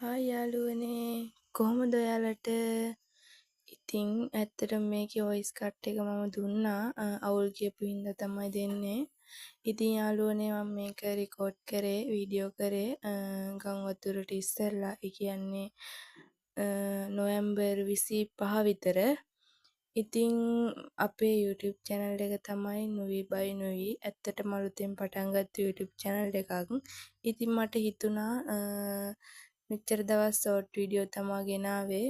Hi යාළුවනේ කොහොමද ඔයාලට? ඉතින් ඇත්තටම මේකේ වොයිස් කට් එක මම දුන්නා අවුල් කියපු හින්දා තමයි දෙන්නේ. ඉතින් යාළුවනේ මම මේක රෙකෝඩ් කරේ වීඩියෝ කරේ ගංවතුරට ඉස්සෙල්ලා. ඒ කියන්නේ නොවැම්බර් 25 විතර. ඉතින් අපේ YouTube channel එක තමයි නුවි බයි නුවි. ඇත්තටම අලුතෙන් පටන් ගත්ත YouTube channel එකක්. ඉතින් මට හිතුණා මෙච්චර දවස් ෂෝට් වීඩියෝ තමා ගෙනාවේ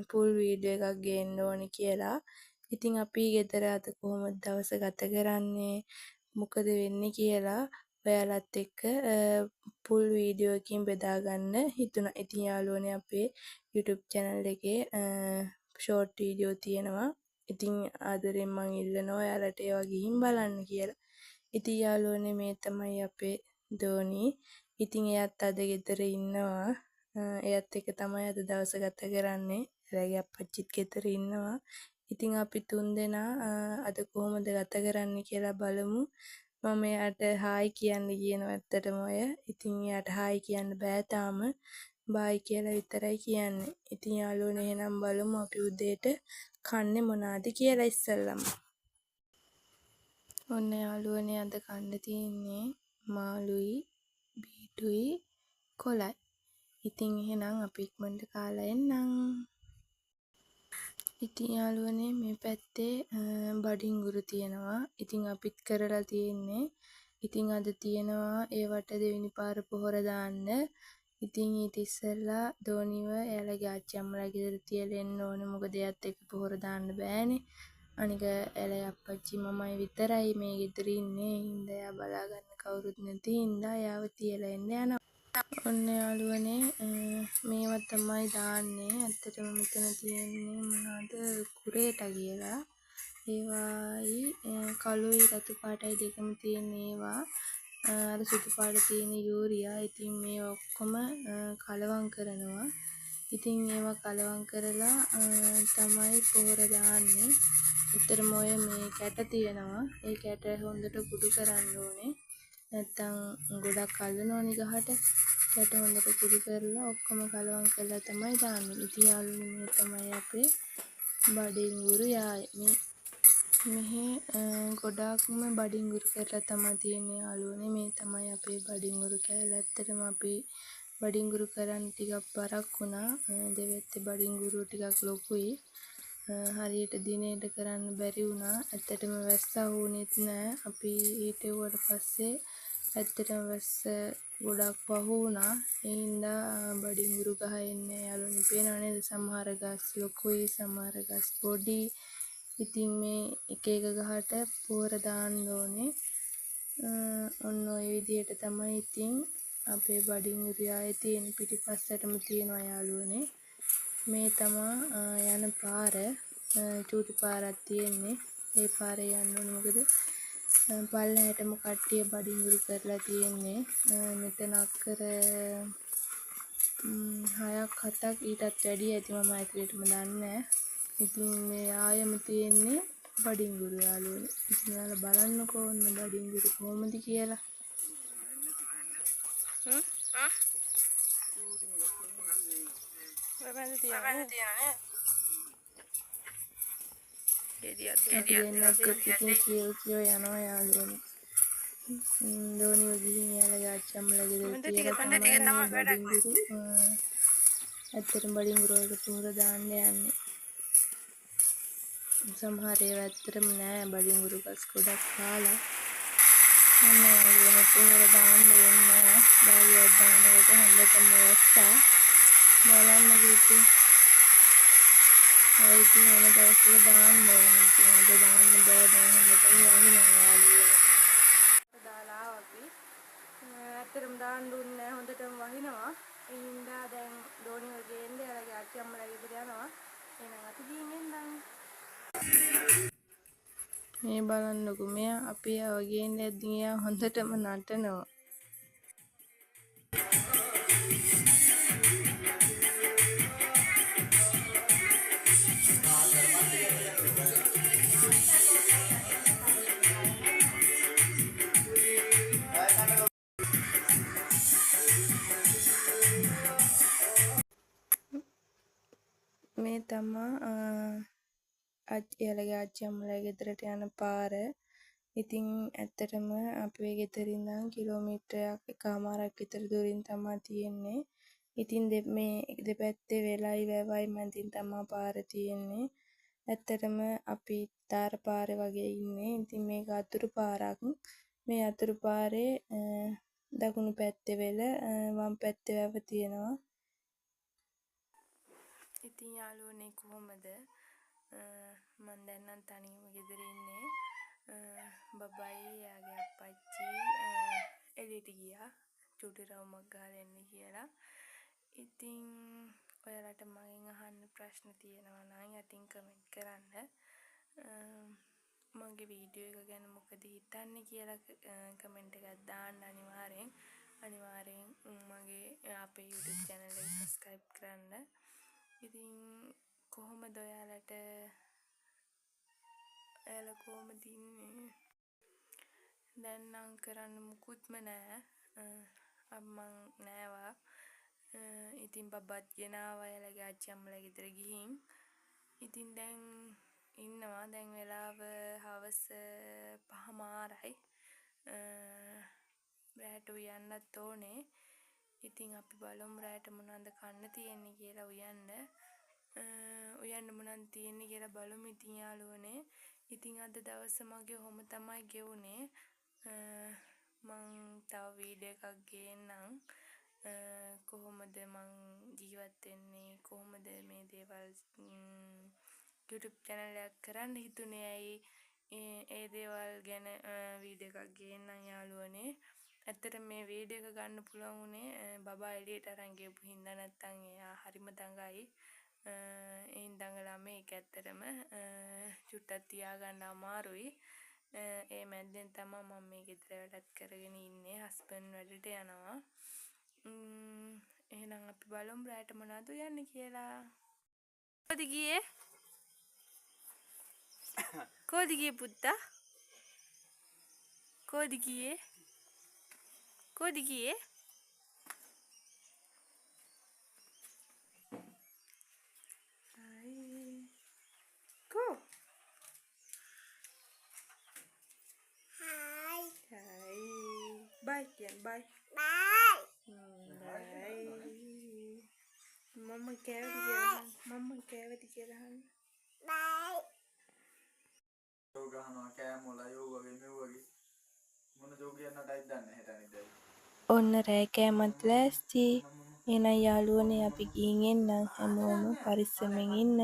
ෆුල් වීඩියෝ එකක් ගේන්න ඕනේ කියලා. ඉතින් අපි ගෙදර අද කොහොමද දවස ගත කරන්නේ මොකද වෙන්නේ කියලා ඔයාලත් එක්ක ෆුල් වීඩියෝ එකකින් බෙදා ගන්න හිතුණා. ඉතින් යාළුවනේ අපේ YouTube channel එකේ ෂෝට් වීඩියෝ තියෙනවා. ඉතින් ආදරෙන් මං ඉල්ලනවා ඔයාලට ඒවා ගිහින් බලන්න කියලා. ඉතින් යාළුවනේ මේ තමයි අපේ දෝනි. ඉතින් එයාත් අද ගෙදර ඉන්නවා. එයාත් එක්ක තමයි අද දවස ගත කරන්නේ. එයාගේ අප්පච්චිත් ගෙදර ඉන්නවා. ඉතින් අපි තුන්දෙනා අද කොහොමද ගත කරන්නේ කියලා බලමු. මම එයාට හායි කියන්න කියනවා ඇත්තටම ඔය. ඉතින් එයාට හායි කියන්න බෑ තාම. බායි කියලා විතරයි කියන්නේ. ඉතින් යාළුවනේ එහෙනම් බලමු අපි උදේට කන්නේ මොනවාද කියලා ඉස්සෙල්ලම. ඔන්න යාළුවනේ අද කන්න තියෙන්නේ මාළුයි බීටුයි කොලයි. ඉතින් එහෙනම් අපි ඉක්මනට කාලා එන්නම්. ඉතින් යාළුවනේ මේ පැත්තේ බඩින්ගුරු තියෙනවා. ඉතින් අපිත් කරලා තියෙන්නේ. ඉතින් අද තියෙනවා ඒවට දෙවෙනි පාර පොහොර දාන්න. ඉතින් ඊට ඉස්සෙල්ලා දෝනිව එයාලගේ ආච්චි අම්මලා ගෙදර තියලා එන්න ඕනේ. මොකද එයාත් එක්ක පොහොර දාන්න බෑනේ. අනික එයාලගේ අප්පච්චි මමයි විතරයි මේ ගෙදර ඉන්නේ. හින්දා එයා බලා ගන්න කවුරුත් නැති හින්දා එයාව තියලා එන්න යනවා. ඔන්න යාළුවනේ මේවා තමයි දාන්නේ. ඇත්තටම මෙතන තියෙන්නේ මොනවද කුරේට කියලා. ඒවායි කළුයි රතු පාටයි දෙකම තියෙන ඒවා. අර සුදු පාට තියෙන යූරියා. ඉතින් මේ ඔක්කොම කලවම් කරනවා. ඉතින් ඒවා කලවම් කරලා තමයි පොහොර දාන්නේ. ඇත්තටම ඔය මේ කැට තියෙනවා. ඒ කැට හොඳට කුඩු කරන්න ඕනේ. නැත්තම් ගොඩක් අල්ලනවනේ ගහට. කැට හොඳට කුඩු කරලා ඔක්කොම කලවම් කරලා තමයි දාන්නේ. ඉතින් යාළුවනේ මේ තමයි අපේ බඩින්ගුරු යාය. මෙහි ගොඩාක්ම බඩින්ගුරු කරලා තමයි තියෙන්නේ යාළුවනේ. මේ තමයි අපේ බඩින්ගුරු කෑල්ල. ඇත්තටම අපි බඩින්ගුරු කරන්න ටිකක් පරක් වුණා. දෙවැත්තේ බඩින්ගුරු ටිකක් ලොකුයි. හරියට දිනේට කරන්න බැරි වුණා. ඇත්තටම වැස්ස වුණෙත් නෑ. අපි හිටෙව්වට පස්සේ ඇත්තටම වැස්ස ගොඩක් පහු වුණා. ඒ හින්දා බඩින්ගුරු ගහ එන්නේ යාළුවනේ පේනව නේද? සමහර ගස් ලොකුයි සමහර ගස් පොඩි. ඉතින් මේ එක එක ගහට පොහොර දාන්න ඕනේ. ඔන්න ඔය විදිහට තමයි ඉතින් අපේ බඩින්ගුරු යායේ තියෙන පිටිපස්සටම තියෙනවා යාළුවනේ. මේ තමා යන පාර. චූටි පාරක් තියෙන්නේ. ඒ පාරේ යන්න ඕනේ මොකද පල්ලෙහාටම කට්ටිය බඩින්ගුරු කරලා තියෙන්නේ. මෙතන අක්කර 6ක් 7ක් ඊටත් වැඩි ඇති මම ඇතුළේටම දන්නේ නැහැ. ඉතින් මේ ආයෙම තියෙන්නේ බඩින්ගුරු යාළුවනේ. ඉතින් ඔයාලා බලන්නකෝ ඔන්න බඩින්ගුරු කොහොමද කියලා. එන්නත් ඉතින් කියෝ යනවා යාළුවනේ. දෝනිව ගිහින් එයාලගේ ආච්චම්මලා ගෙදර තියලා තමයි බඩින්ගුරු ඇත්තටම බඩින්ගුරු වලට පොහොර දාන්න යන්නේ. සමහර ඒවා ඇත්තටම නෑ බඩින්ගුරු ගස් ගොඩක් කාලා. ඔන්න යාළුවනේ පොහොර දාන්න වෙන්නේ බාලියක් දානකොට හොඳටම වැස්සා බලන්නකෝ ඉතින් අය ඉතින් වෙන දවසක දාන්න ඕනේ ඉතින් අද දාන්න බෑ දැන් හොඳටම වහිනවා යාළුවනේ දාලා අපි ඇත්තටම දාන්න දුන්නේ නැහැ හොඳටම වහිනවා ඒ හින්දා දැන් දෝණි වල ගේන්න එයාලගේ අච්චි අම්මලා ගෙදර යනවා එහෙනම් අපි ගිහින් එන්නම් මේ බලන්නකෝ මෙයා අපි ආව ගේන්න ඇද්දි එයා හොඳටම නටනවා මේ තමා එයාලගේ ආච්චි අම්මලා ගෙදරට යන පාර. ඉතින් ඇත්තටම අපේ ගෙදරින් නම් කිලෝමීටරයක් එකමාරක් විතර දුරින් තමයි තියෙන්නේ. ඉතින් මේ දෙපැත්තේ වෙලයි වැවයි මැදින් තමයි පාර තියෙන්නේ. ඇත්තටම අපි තාර පාරේ වගේ ඉන්නේ. ඉතින් මේක අතුරු පාරක්. මේ අතුරු පාරේ දකුණු පැත්තේ වෙල වම් පැත්තේ වැව තියෙනවා. ඉතින් යාළුවනේ කොහොමද මම දැන් නම් තනියම ගෙදර ඉන්නේ බබයි යාගේ අප්පච්චි එළියට ගියා චුටි රවුමක් ගහලා එන්න කියලා. ඉතින් ඔයාලට මගෙන් අහන්න ප්‍රශ්න තියෙනවා නම් යටින් කමෙන්ට් කරන්න. මගේ වීඩියෝ එක ගැන මොකද හිතන්නේ කියලා කමෙන්ට් එකක් දාන්න අනිවාර්යෙන් මගේ අපේ YouTube channel එක subscribe කරන්න. ඉතින් කොහොමද ඔයාලා කොහොමද ඉන්නේ? දැන් නම් කරන්න මුකුත්ම නැහැ. අම්මන් නෑවා. ඉතින් බබත් ගෙනාවා එයාලගේ ආච්චි අම්මලා ගෙදර ගිහින්. ඉතින් දැන් ඉන්නවා. දැන් වෙලාව හවස 5:00යි. රැට උයන්නත් ඕනේ. ඉතින් අපි බලමු රැට මොනවද කන්න තියෙන්නේ කියලා උයන්න මොනවද තියෙන්නේ කියලා බලමු ඉතින් යාළුවනේ. ඉතින් අද දවස මගේ ඔහොම තමයි ගෙවුනේ. මං තව වීඩියෝ එකක් ගේන්නම්. කොහොමද මං ජීවත් වෙන්නේ කොහොමද මේ දේවල් YouTube channel එකක් කරන්න හිතුනේ ඇයි ඒ දේවල් ගැන වීඩියෝ එකක් ගේන්නම් යාළුවනේ. ඇත්තට මේ වීඩියෝ එක ගන්න පුළුවන් උනේ බබා එළියට අරන් ගියපු හින්දා නැත්තම් එයා හරිම දඟයි. එයින් දඟලා මේක ඇත්තටම චුට්ටක් තියාගන්න අමාරුයි. ඒ මැද්දෙන් තමයි මම මේ ගෙදර වැඩත් කරගෙන ඉන්නේ. හස්බන්ඩ් වැඩට යනවා. එහෙනම් අපි බලමු රැට මොනවද උයන්නේ කියලා. කොහෙද ගියේ? කොහෙද ගියේ පුතා? කොහෙද ගියේ? කොහෙද ගියේ? Go. Hi. Hi. Bye, Kian. Bye. Bye. Bye. Mama kevati kelahan. Mama kevati kelahan. Bye. Yoga hana kෑමොලා යෝගගේ මෙව්වගේ මොන ජෝගියක් නටයිද දන්නේ හෙට අනිද්දා. ඔන්න රෑ කෑමත් ලෑස්ති. එහෙනම් යාළුවනේ අපි ගිහින් එන්නම් හැමෝම පරිස්සමෙන් ඉන්න.